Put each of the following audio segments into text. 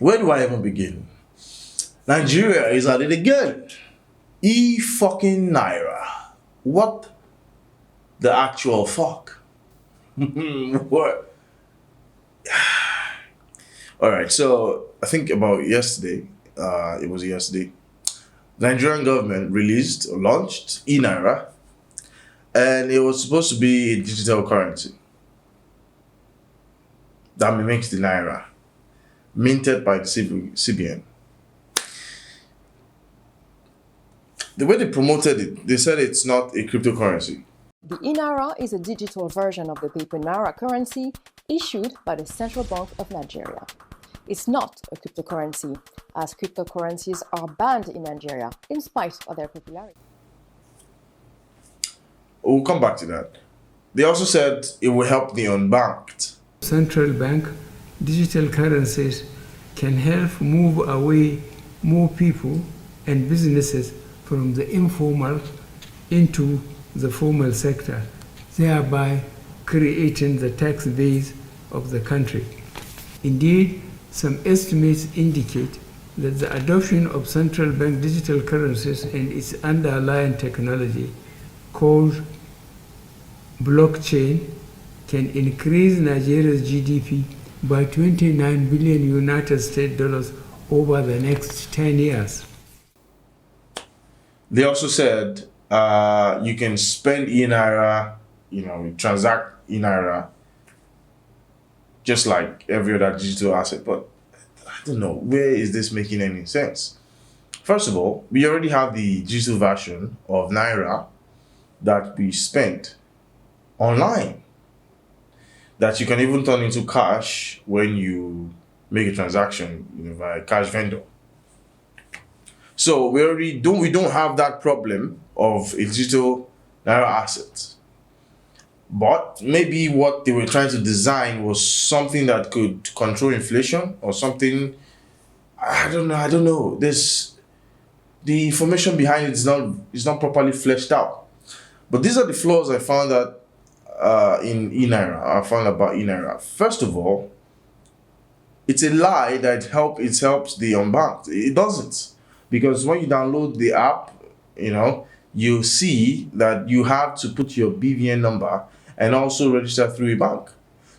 Where do I even begin? Nigeria is at it again. Naira. What the actual fuck? What? Alright, so I think about yesterday, it was yesterday, the Nigerian government launched eNaira, and it was supposed to be a digital currency that mimics the Naira, minted by the CBN. The way they promoted it, they said it's not a cryptocurrency. The eNaira is a digital version of the paper Naira currency issued by the Central Bank of Nigeria. It's not a cryptocurrency, as cryptocurrencies are banned in Nigeria in spite of their popularity. We'll come back to that. They also said it will help the unbanked. Central bank digital currencies can help move away more people and businesses from the informal into the formal sector, thereby creating the tax base of the country. Indeed, some estimates indicate that the adoption of central bank digital currencies and its underlying technology called blockchain can increase Nigeria's GDP by 29 billion United States dollars over the next 10 years. They also said you can spend eNaira, transact eNaira just like every other digital asset. But I don't know, where is this making any sense? First of all, we already have the digital version of Naira that we spent online, that you can even turn into cash when you make a transaction via cash vendor. So we don't have that problem of a digital Naira asset. But maybe what they were trying to design was something that could control inflation or something. I don't know. The information behind it is not properly fleshed out. But these are the flaws I found that in eNaira. I found about eNaira. First of all, it's a lie that it helps the unbanked. It doesn't. Because when you download the app, you see that you have to put your BVN number and also register through a bank.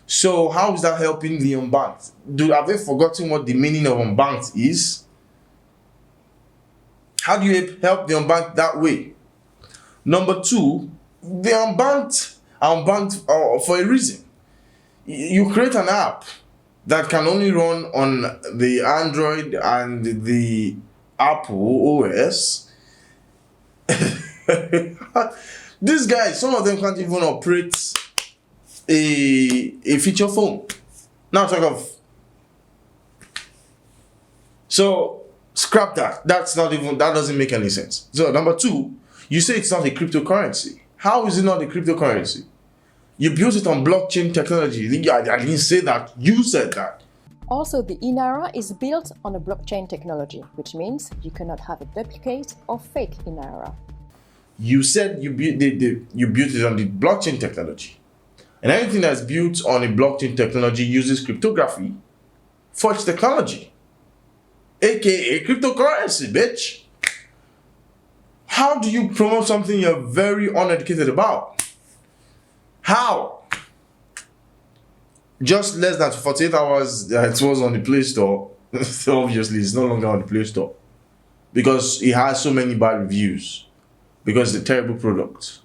So how is that helping the unbanked? Have they forgotten what the meaning of unbanked is? How do you help the unbanked that way? Number two, the unbanked are unbanked for a reason. You create an app that can only run on the Android and the Apple OS. These guys, some of them can't even operate a feature phone. Now talk of. So scrap that. That doesn't make any sense. So number two, you say it's not a cryptocurrency. How is it not a cryptocurrency? You built it on blockchain technology. I didn't say that. You said that. Also, the eNaira is built on a blockchain technology, which means you cannot have a duplicate or fake eNaira. You said you built it on the blockchain technology. And anything that's built on a blockchain technology uses cryptography for its technology, aka cryptocurrency, bitch. How do you promote something you're very uneducated about? How? Just less than 48 hours it was on the Play Store. So obviously it's no longer on the Play Store because it has so many bad reviews, because it's a terrible product.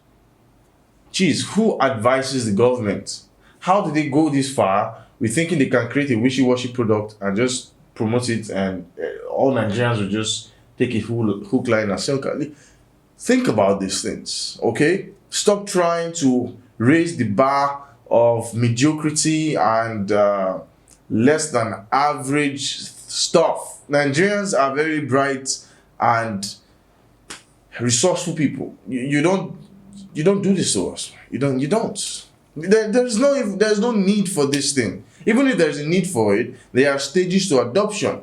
Jeez, who advises the government? How did they go this far with thinking they can create a wishy-washy product and just promote it, and all Nigerians will just take it hook, line, and sinker? Think about these things, okay? Stop trying to raise the bar of mediocrity and less than average stuff. Nigerians are very bright and resourceful people. You don't do this to us. You don't. There's no need for this thing. Even if there's a need for it, there are stages to adoption.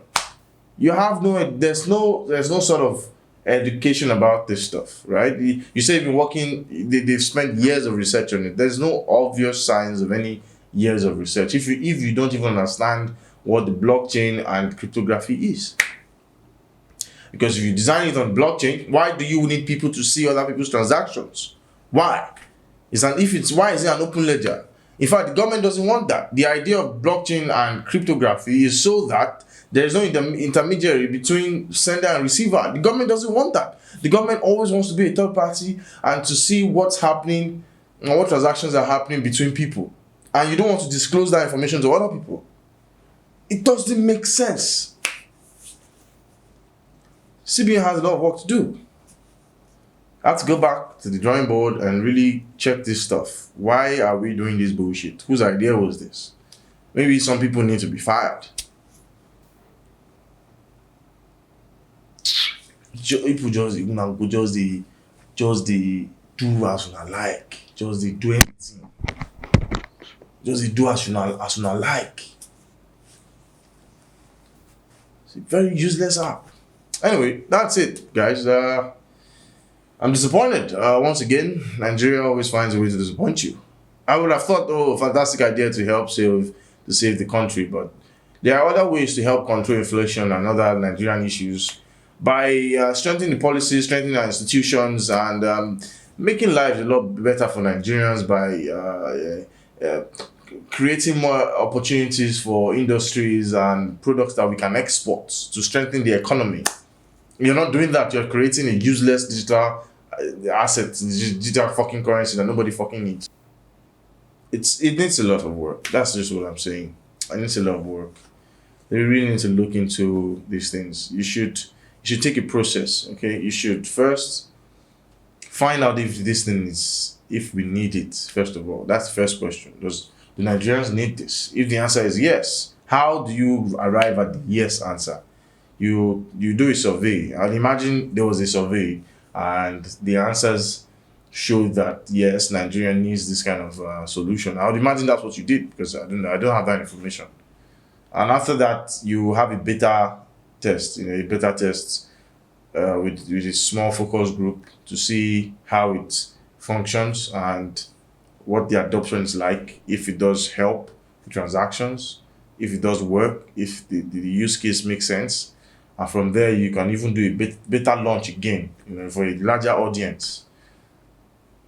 There's no sort of education about this stuff, right? You say you've been working, they've spent years of research on it. There's no obvious signs of any years of research. If you don't even understand what the blockchain and cryptography is. Because if you design it on blockchain, why do you need people to see other people's transactions? Why? Why is it an open ledger? In fact, the government doesn't want that. The idea of blockchain and cryptography is so that there is no intermediary between sender and receiver. The government doesn't want that. The government always wants to be a third party and to see what's happening and what transactions are happening between people. And you don't want to disclose that information to other people. It doesn't make sense. CBN has a lot of work to do. I have to go back to the drawing board and really check this stuff. Why are we doing this bullshit? Whose idea was this? Maybe some people need to be fired. People just the do as you like. Just the do anything. Just the do as you like. It's a very useless app. Anyway, that's it, guys. I'm disappointed. Once again, Nigeria always finds a way to disappoint you. I would have thought, oh, fantastic idea to help save the country, but there are other ways to help control inflation and other Nigerian issues by strengthening the policies, strengthening our institutions, and making lives a lot better for Nigerians by creating more opportunities for industries and products that we can export to strengthen the economy. You're not doing that. You're creating a useless digital asset, digital fucking currency that nobody fucking needs. It needs a lot of work. That's just what I'm saying. It needs a lot of work. They really need to look into these things. You should take a process. Okay, you should first find out if this thing is, if we need it. First of all, that's the first question. Does the Nigerians need this? If the answer is yes, how do you arrive at the yes answer? You do a survey. I'd imagine there was a survey and the answers showed that yes, Nigeria needs this kind of solution. I would imagine that's what you did, because I don't have that information. And after that, you have a beta test, with a small focus group to see how it functions and what the adoption is like, if it does help the transactions, if it does work, if the use case makes sense. And from there, you can even do a beta launch again, for a larger audience.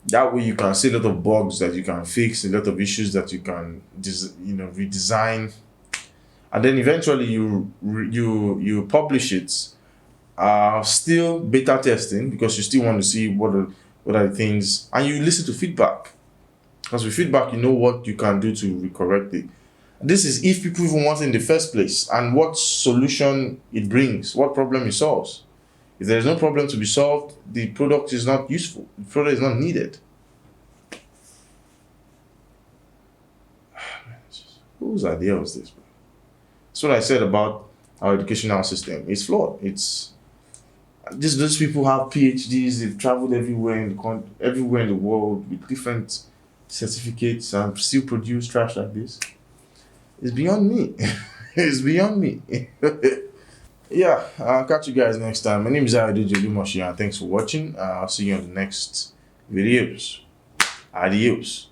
That way, you can see a lot of bugs that you can fix, a lot of issues that you can, redesign, and then eventually you publish it. Still beta testing, because you still want to see what are the things, and you listen to feedback. Because with feedback, you know what you can do to correct it. This is if people even want it in the first place, and what solution it brings, what problem it solves. If there is no problem to be solved, the product is not useful. The product is not needed. Whose idea was this? That's what I said about our educational system. It's flawed. Those people have PhDs. They've traveled everywhere in the world with different certificates and still produce trash like this. It's beyond me. It's beyond me. Yeah, I'll catch you guys next time. My name is Ayodeji and thanks for watching. I'll see you on the next videos. Adios.